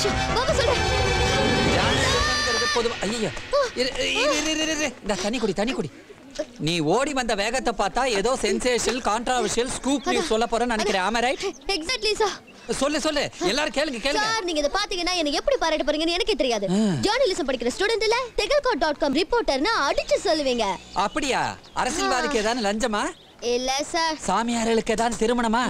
நிமிஷம் வாங்க சொல்றேன். தண்ணி குடி. நீ ஓடி வந்த வேகத்தை பார்த்தா ஏதோ சென்சேஷனல் கான்ட்ரோவர்ஷியல் ஸ்கூப் நியூஸ் சொல்ல போறேன்னு நினைக்கிறேன். ஆமா ரைட்? Exactly sir. சொல்லு எல்லாரும் கேளுங்க. சார் நீங்க இத பாத்தீங்கன்னா என்ன எப்படி பாராட்ட போறீங்கன்னு எனக்கே தெரியாது. ஜர்னலிசம் படிக்கிற ஸ்டூடண்ட் இல்ல tegalcode.com ரிப்போர்ட்டர்னா அடிச்சு சொல்லுவீங்க. அப்படியா? அரசியல்வாதிக்கு ஏதாவது லஞ்சமா? இல்ல சார். சாமியார்களுக்கு ஏதாவது திருமணமா?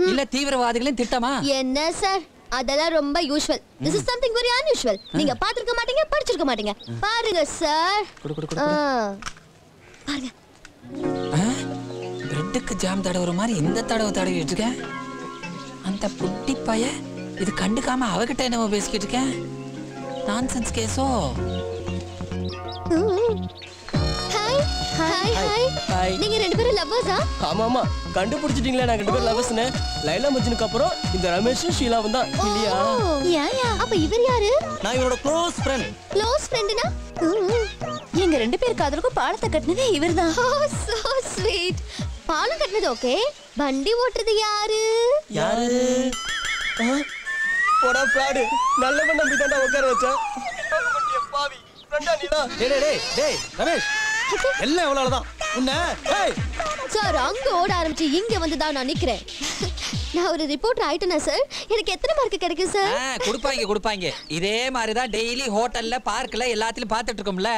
இல்ல தீவிரவாதிகளின் திட்டமா? என்ன சார் அதெல்லாம் ரொம்ப usual. This is something very unusual. நீங்க பாத்துக்க மாட்டீங்க, படிச்சிருக்க மாட்டீங்க. பாருங்க சார். பாருங்க. பிரெட்டுக்கு ஜாம் தடவுற மாதிரி இந்த தடவை வச்சுக்க. அந்த புட்டி பைய இது கண்டுக்காம அவகிட்ட என்னவோ பேசிக்கிட்டு இருக்கேன். நான்சென்ஸ் கேஸோ. ஹாய். நீங்க ரெண்டு பேரும் லவ்வர்ஸா? ஆமா கண்டுபிடிச்சிட்டீங்களா நாங்க ரெண்டு பேரும் லவ்வர்ஸ்னு? லைலா மஜ்னுக்கு அப்புறம் இந்த ரமேஷ் ஷீலாவும் தான் இல்லையா? யா அப்ப இவர் யாரு? நான் இவரோட க்ளோஸ் ஃப்ரெண்ட். க்ளோஸ் ஃப்ரெண்ட்னா? எங்க ரெண்டு பேர் காதலுக்கும் பாலத்தை கட்டினது இவர்தான். So sweet. பாலம் கட்டினது ஓகே. வண்டி ஓட்டுறது யாரு? போடா ஃப்ராட். நல்ல பண்ண நம்பிட்டாண்டா உட்கார வச்சேன். பாவி ஃப்ரெண்டா நீடா. டேய் ரமேஷ் எல்லாம் எவ்வளவுதான் உன்ன. சார் அங்க ஓட ஆரம்பிச்சு இங்க வந்து தான் நான் நிக்கிறேன். நான் ஒரு ரிப்போர்ட்டர் ஆயிட்டேனா சார்? எனக்கு எத்தனை மார்க் கிடைக்கும் சார்? கொடுப்பாங்க. இதே மாதிரி தான் டெய்லி ஹோட்டல்ல பார்க்ல எல்லாத்திலும் பார்த்துட்டு இருக்கோம்ல.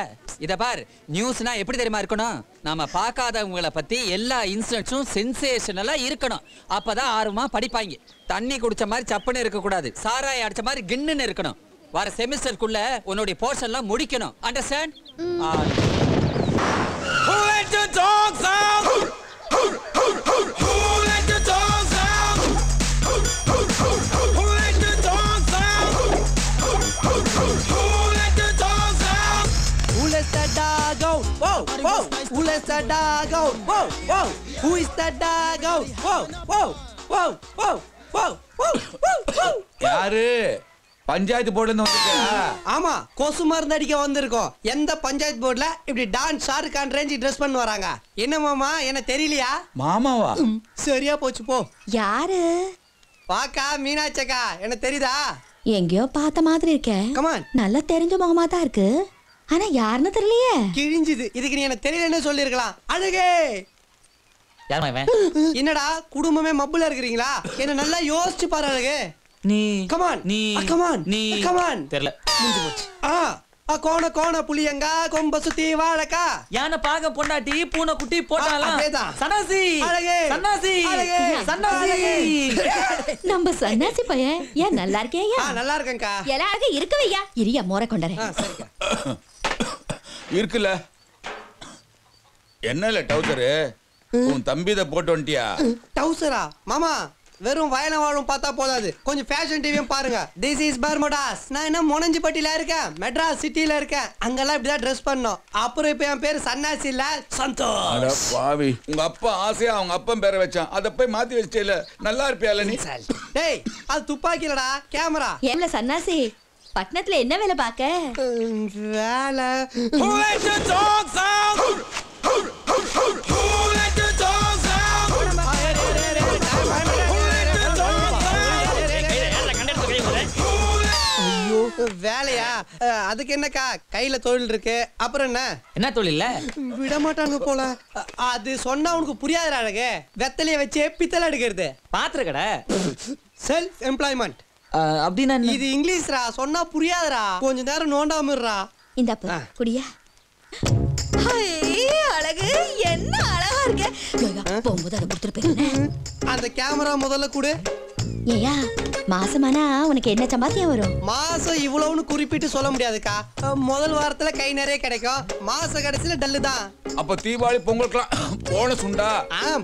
இத பார், நியூஸ்னா எப்படி தெரியுமா இருக்கணும்? நாம பார்க்காதவங்கள பத்தி எல்லா இன்சிடென்ட்ஸும் சென்சேஷனலா இருக்கணும். அப்பதான் ஆர்வமா படிப்பாங்க. தண்ணி குடிச்ச மாதிரி சப்புன்னு இருக்க கூடாது. சாராய அடிச்ச மாதிரி கின்னுன்னு இருக்கணும். வர செமிஸ்டருக்குள்ள உன்னுடைய போர்ஷன்லாம் முடிக்கணும். Understand? Who let the dogs out? Who let the dogs out? Who let the dogs out? Who let the dogs out? Who let the dog out? Whoa. Who let the dog out? Whoa. Who is the dog out? Whoa. யாரு? பஞ்சாயத்து போர்டுல இருந்து வந்திருக்கா? ஆமா, கொசு மருந்து அடிக்க வந்திருக்கோம். எந்த பஞ்சாயத்து போர்டுல இப்படி டான்ஸ் ஷாருக்கான் ரேஞ்சி ட்ரெஸ் பண்ணி வராங்க? என்ன மாமா, என்ன தெரியலையா? மாமாவா? சரியா போச்சு போ. யாரு? பாக்கா மீனாட்சக்கா, என்ன தெரியுதா? எங்கயோ பார்த்த மாதிரி இருக்கே. கமான். நல்லா தெரிஞ்ச முகமா தான் இருக்கு. ஆனா யாருன்னு தெரியலையே. கிழிஞ்சுது. இதுக்கு நீ என்ன தெரியலன்னு சொல்லிருக்கலாம். அழகே. என்னடா குடும்பமே மப்புல இருக்கிறீங்களா? என்ன நல்லா யோசிச்சு பாரு அழகே. நீ கமான் தெரியல. முடிஞ்சு போச்சு. கோண புளியங்கா கொம்ப சுத்தி வாழக்கா யானை பாக பொண்டாட்டி பூனை குட்டி போட்டாலாம். சன்னாசி நம்ம சன்னாசி பையன். ஏன் நல்லா இருக்கேயா? நல்லா இருக்கேன்க்கா. எல்லாருக்கும் இருக்கவையா? இரியா மோர கொண்டறேன். இருக்குல்ல. என்னல டவுசரு? உன் தம்பித போட்டு வந்துட்டியா? டவுசரா? மாமா வெறும் வயல வாழும் பார்த்தா போதாது, கொஞ்சம் ஃபேஷன் டிவியும் பாருங்க. This is Bermudas. நான் என்ன முனஞ்சிப்பட்டியில இருக்கேன், மெட்ராஸ் சிட்டில இருக்கேன். அங்கெல்லாம் இப்படிதான் ட்ரெஸ் பண்ணோம். அப்புறம் இப்ப என் பேரு சன்னாசி இல்ல, சந்தோஷ். பாவி, உங்க அப்பா ஆசையா அவங்க அப்பன் பேரை வச்சான். அத போய் மாத்தி வச்சிட்டேல. நல்லா இருப்பியால நீ? டேய், அது துப்பாக்கி இல்லடா, கேமரா. ஏம்ல சன்னாசி, பட்டணத்துல என்ன வேலை பாக்க? வேலை. Who let the dogs out? Who let the dogs out? வேலையா? அதுக்கு என்னக்கா, கையில தொழில் இருக்கு. அப்புறம் என்ன தொழில்? விட மாட்டாங்க போல. அது சொன்னா உனக்கு புரியாத அழகு. வெத்தலைய வச்சு பித்தளை எடுக்கிறது. பாத்திர கடை. Self employment. அப்படின்னா இது இங்கிலீஷ்ரா, சொன்னா புரியாதரா. கொஞ்ச நேரம் நோண்டாம இருறா. இந்த குடியா. அழகு, என்ன அழகா இருக்க. போகும்போது அதை கொடுத்துட்டு போயிருந்தேன். அந்த கேமரா முதல்ல கொடு. ஏயா, மாசமானா உனக்கு என்ன சம்பாத்தியம் வரும்? மாசம் இவ்வளவுன்னு குறிப்பிட்டு சொல்ல முடியாதுக்கா. முதல் வாரத்துல கை நிறைய கிடைக்கும், மாச கடைசியில டல்லு தான். அப்ப தீபாவளி பொங்கலுக்குலாம் போனஸ் உண்டா?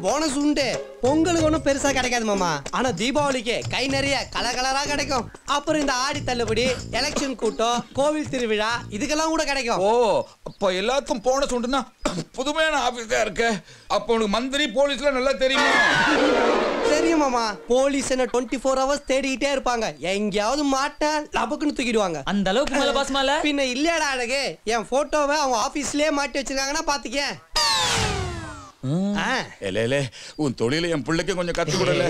போனஸ் உண்டு. பொங்கலுக்கு ஒன்றும் பெருசா கிடைக்காது மாமா. ஆனா தீபாவளிக்கு கை நிறைய கலகலரா கிடைக்கும். அப்புறம் இந்த ஆடி தள்ளுபடி, எலெக்ஷன் கூட்டம், கோவில் திருவிழா, இதுக்கெல்லாம் கூட கிடைக்கும். ஓ, அப்ப எல்லாத்துக்கும் போனஸ் உண்டுன்னா புதுமையான ஆபீஸா இருக்கு. அப்ப உனக்கு மந்திரி போலீஸ்ல நல்லா தெரியுமா? தெரியும் மாமா. போலீஸ் என்ன 24 hours தேடிக்கிட்டே இருப்பாங்க. எங்கேயாவது மாட்ட லபக்குன்னு தூக்கிடுவாங்க. அந்த அளவுக்கு மேல பாஸ்மால. பின்ன இல்லடா அழகு, என் போட்டோவை அவங்க ஆபீஸ்லயே மாட்டி வச்சிருக்காங்கன்னா பாத்துக்க. ஏலே உன் தொழில என் பிள்ளைக்கு கொஞ்சம் கத்து கொடுல.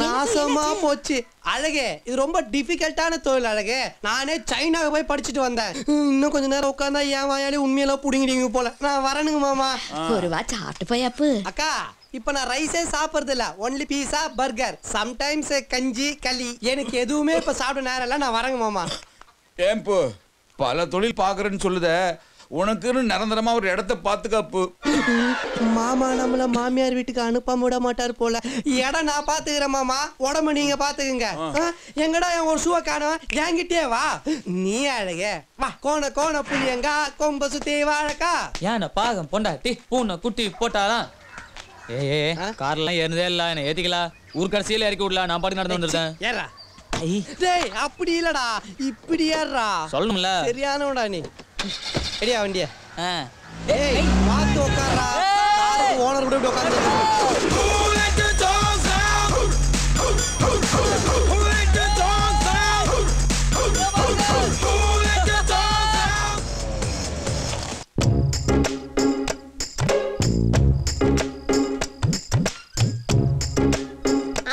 நாசமா போச்சு அழகே. இது ரொம்ப டிஃபிகல்ட்டான தொழில் அழகே. நானே சைனாக்கு போய் படிச்சுட்டு வந்தேன். இன்னும் கொஞ்ச நேரம் உட்காந்தா என் வாயாலே உண்மையெல்லாம் புடிங்கிடுங்க போல. நான் வரணுங்க மாமா. ஒரு வா சாப்பிட்டு போய் அப்பு. அக்கா இப்ப நான் ரைஸே சாப்பிடுறது இல்ல. ஒன்லி பீஸா பர்கர் சம்டைம்ஸ் கஞ்சி களி. எனக்கு எதுவுமே இப்ப சாப்பிட நேரம் இல்ல. நான் வரேங்க மாமா. ஏம்பு பல தொழில் பாக்குறேன்னு சொல்லுத, உனக்குன்னு நிரந்தரமா ஒரு இடத்த பாத்துக்காப்பு. மாமா நம்மள மாமியார் வீட்டுக்கு அனுப்பாம விட மாட்டார் போல. இடம் நான் பாத்துக்கிறேன் மாமா, உடம்பு நீங்க பாத்துக்குங்க. எங்கடா என் ஒரு ஷூவை காணோம், என்கிட்டே வா. நீ அழகே வா. கோண கோண புளியங்கா கொம்ப சுத்தி வாழக்கா. ஏன் பாகம் பொண்டாட்டி பூனை குட்டி போட்டாலாம். ஏ கார்லாம் ஏறினதே இல்ல, என்ன ஏத்திக்கலாம். ஊர் கடைசியில இறக்கி விடலாம். நான் பாட்டு நடந்து வந்துருக்கேன். ஏறா டேய், அப்படி இல்லடா, இப்படி ஏறா. சொல்லணும்ல. சரியானடா நீ. எடியா வண்டிய. ஆ ஏய் பாத்து உட்கார்றா. காருக்கு ஓனர் கூட இப்படி உட்கார்ந்து.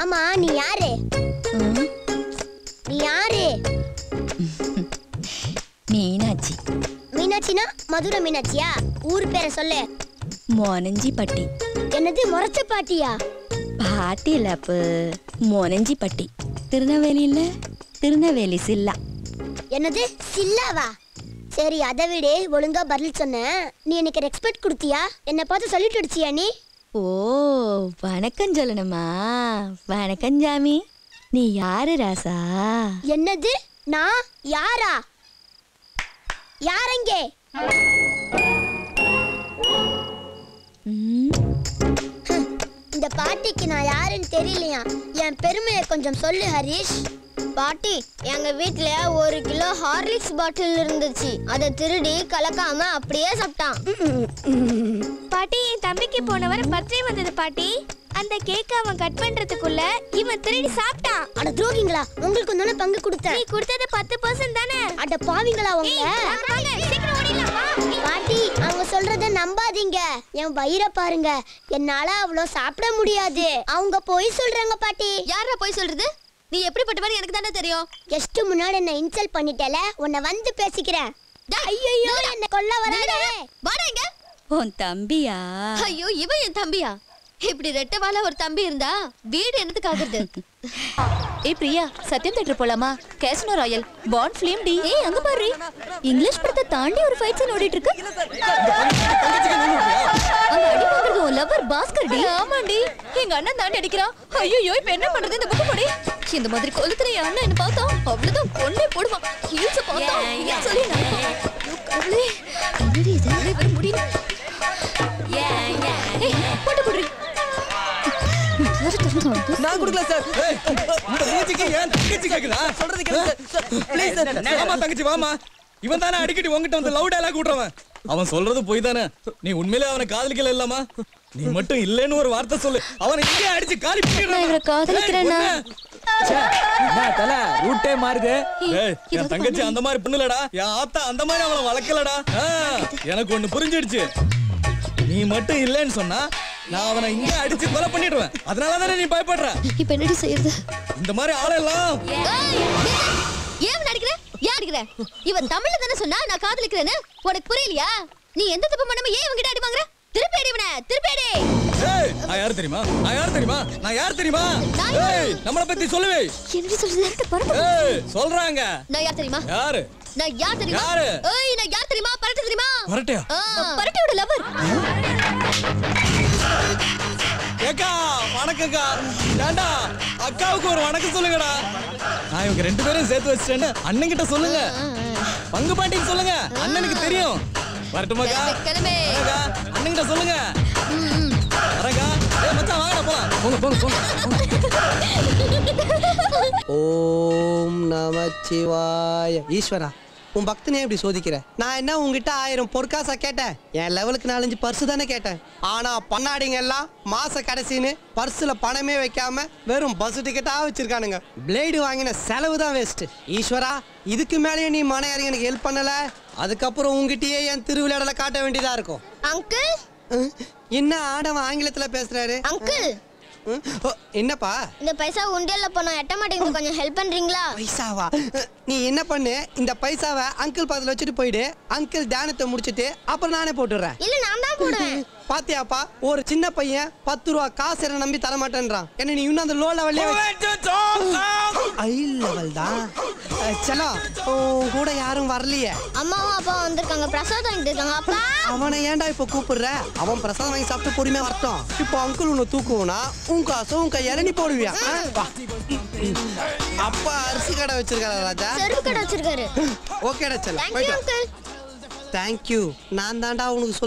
ஆமா நீ யாரு? நீ யாரு? மீனாட்சி. மீனாட்சினா மதுரை மீனாட்சியா? ஊர் பேரை சொல்லு. மோனஞ்சி பட்டி. என்னது முறைச்ச பாட்டியா? பாட்டி இல்ல அப்பு, மோனஞ்சி பட்டி. திருநெல்வேலியில திருநெல்வேலி சில்லா. என்னது சில்லாவா? சரி அதை விட ஒழுங்கா பதில் சொன்ன. நீ எனக்கு ரெஸ்பெக்ட் கொடுத்தியா? என்னை பார்த்து சொல்லிட்டு அடிச்சியா நீ? ஓ வணக்கம் சொல்லணுமா? வணக்கம் ஜாமி. நீ யாரு ராசா? என்னது நான் யாரா? யாரங்கே? இந்த பாட்டிக்கு நான் யாருன்னு தெரியலையா? என் பெருமையை கொஞ்சம் சொல்லு ஹரிஷ். பாட்டி, எங்க வீட்ல 1 கிலோ ஹார்லிக்ஸ் பாட்டில் இருந்துச்சு. அதை திருடி கலக்காம அப்படியே சாப்பிட்டான். பாட்டி, என் தம்பிக்கு போன வாரம் பர்த்டே வந்தது பாட்டி. அந்த கேக்க அவன் கட் பண்றதுக்குள்ள இவன் திருடி சாப்பிட்டான். அட துரோகிங்களா, உங்களுக்கு தானே பங்கு கொடுத்தேன். நீ கொடுத்தது 10% தானே? அட பாவிங்களா உங்க. சீக்கிரம் ஓடிடலாம் வா. பாட்டி, அவங்க சொல்றத நம்பாதீங்க. என் வயிறை பாருங்க, என்னால அவ்வளோ சாப்பிட முடியாது. அவங்க போய் சொல்றாங்க பாட்டி. யாரா போய் சொல்றது? நீ எப்படிப்பட்டவன்னு எனக்கு தானே தெரியும். கெஸ்ட் முன்னாடி என்ன இன்சல்ட் பண்ணிட்டல, உன்னை வந்து பேசிக்கிறேன். ஐயோ என்ன கொல்ல வராதே. வாடா இங்க. உன் தம்பியா? ஐயோ இவன் என் தம்பியா? இப்படி ரெட்டை வாழ ஒரு தம்பி இருந்தா வீடு என்னத்துக்கு ஆகுறது? ஏய் பிரியா, சத்யம் தியேட்டர் போலாமா? கேசினோ ராயல் பாண்ட் ஃபிலிம் டி. ஏய் அங்க பாரு, இங்கிலீஷ் படத்தை தாண்டி ஒரு ஃபைட் சீன் ஓடிட்டு இருக்கு. அங்க அடி வாங்குறது உன் லவர் பாஸ்கர் டி. ஆமாண்டி, எங்க அண்ணன் தாண்டி அடிக்கிறான். ஐயோ இப்ப என்ன பண்றது? இந்த புக் படி. இந்த மாதிரி கொளுத்துற என் அண்ணன் என்ன பார்த்தா அவ்வளவுதான் கொன்னே போடுவான். ஹீல்ஸ் பார்த்தா சொல்லி நான் கடவுளே, என்னடி இது? வேற முடியல. ஏய் போட்டு போடு. நான் கொடுக்கல சார். இந்த மூஞ்சிக்கு ஏன் தங்கச்சி கேக்குதா? சொல்றது கேளு சார். Please sir. வாமா தங்கச்சி வாமா. இவன் தானே அடிக்கடி உன்கிட்ட வந்து லவ் டயலாக் விடுறவன். அவன் சொல்றது போய் தானே. நீ உண்மையிலே அவனை காதலிக்கல இல்லமா? நீ மட்டும் இல்லைன்னு ஒரு வார்த்தை சொல்லு. அவனை இங்கே அடிச்சு காலி பண்ணிடுறான். நான் இவரை காதலிக்கிறேனா? நான் தல ரூட்டே மாறுது. ஏய் என் தங்கச்சி அந்த மாதிரி பண்ணுலடா. என் ஆத்தா அந்த மாதிரி அவளை வளர்க்கலடா. எனக்கு ஒண்ணு புரிஞ்சிடுச்சு. நீ மட்டும் இல்லைன்னு சொன்னா நான் அவனை இங்க அடிச்சு கொலை பண்ணிடுவேன். அதனால தானே நீ பயப்படுற. இப்ப என்னடி செய்யறது? இந்த மாதிரி ஆளெல்லாம் ஏன் நடிக்கிற? ஏன் அடிக்கிற? இவன் தமிழ்ல தானே சொன்னா நான் காதலிக்கிறேன்னு. உனக்கு புரியலையா? நீ எந்த தப்பு பண்ணாம ஏன் இவங்கிட்ட அடி வாங்குற? திருப்பி அடி இவனை, திருப்பி அடி. ஏய் நான் யார் தெரியுமா? நான் யார் தெரியுமா? நான் யார் தெரியுமா? ஏய் நம்மள பத்தி சொல்லுவே. என்னடி சொல்றது? பரப்பு. ஏய் சொல்றாங்க. நான் யார் தெரியுமா? யாரு? நான் யார் தெரியுமா? யாரு? ஏய் நான் யார் தெரியுமா? பரட்டு தெரியுமா? வரட்டியா? பரட்டியோட லவர். ஏக்கா வணக்கம்க்கா. ஏண்டா அக்காவுக்கு ஒரு வணக்கம் சொல்லுங்கடா. நான் இவங்க 2 பேரும் சேர்த்து வச்சிட்டேன்னு அண்ணன் கிட்ட சொல்லுங்க. பங்கு பாட்டின்னு சொல்லுங்க. அண்ணனுக்கு தெரியும். வரட்டுமாக்கா? கிளம்பே. அண்ணன் கிட்ட சொல்லுங்க. வரேக்கா. ஏய் மச்சான் வாங்கடா போலாம். போங்க போங்க போங்க. ஓம் நமச்சிவாய. ஈஸ்வரா, உன் பக்தனே இப்படி சோதிக்கிற? நான் என்ன உங்ககிட்ட 1000 பொற்காசா கேட்டேன்? என் லெவலுக்கு 4-5 பர்சு தானே கேட்டேன். ஆனா பண்ணாடிங்க எல்லாம் மாச கடைசின்னு பர்சுல பணமே வைக்காம வெறும் பஸ் டிக்கெட்டா வச்சிருக்கானுங்க. பிளேடு வாங்கின செலவு தான் வேஸ்ட். ஈஸ்வரா, இதுக்கு மேலேயும் நீ மன எனக்கு ஹெல்ப் பண்ணல, அதுக்கப்புறம் உங்ககிட்டயே என் திருவிளையாடல காட்ட வேண்டியதா இருக்கும். அங்கிள் என்ன ஆடவன் ஆங்கிலத்துல பேசுறாரு? அங்கிள் என்னப்பா? இந்த பைசா உண்டியல்ல போனா எட்ட மாட்டேங்குது, கொஞ்சம் ஹெல்ப் பண்றீங்களா? பைசாவா? நீ என்ன பண்ணு, இந்த பைசாவை அங்கிள் பக்கத்துல வச்சுட்டு போயிடு. அங்கிள் தியானத்தை முடிச்சிட்டு அப்புறம் நானே போட்டுறேன். இல்ல நான் தான் போடுவேன். பாத்தியாப்பா, ஒரு சின்ன பையன் 10 ரூபா காசு என்ன நம்பி தர மாட்டேன்றான். என்ன நீ இன்னும் அந்த லோ லெவல்லே ஹை லெவல் தான். சலோ கூட யாரும் வரலையே. அம்மாவும் அப்பா வந்திருக்காங்க, பிரசாதம் வாங்கிட்டு இருக்காங்க. அப்பா அவனை ஏன்டா இப்ப கூப்பிடுற? அவன் பிரசாதம் வாங்கி சாப்பிட்டு பொறுமையா வரட்டும். இப்போ அங்கிள் உன்னை தூக்குவோனா உன் காசு உன் கையால நீ போடுவியா? அப்பா அரிசி கடை வச்சிருக்காரு ராஜா. செருப்பு கடை வச்சிருக்காரு. ஓகேடா செல்லம், தேங்க்யூ அங்கிள். தேங்க்யூ. நான் தான்டா உனக்கு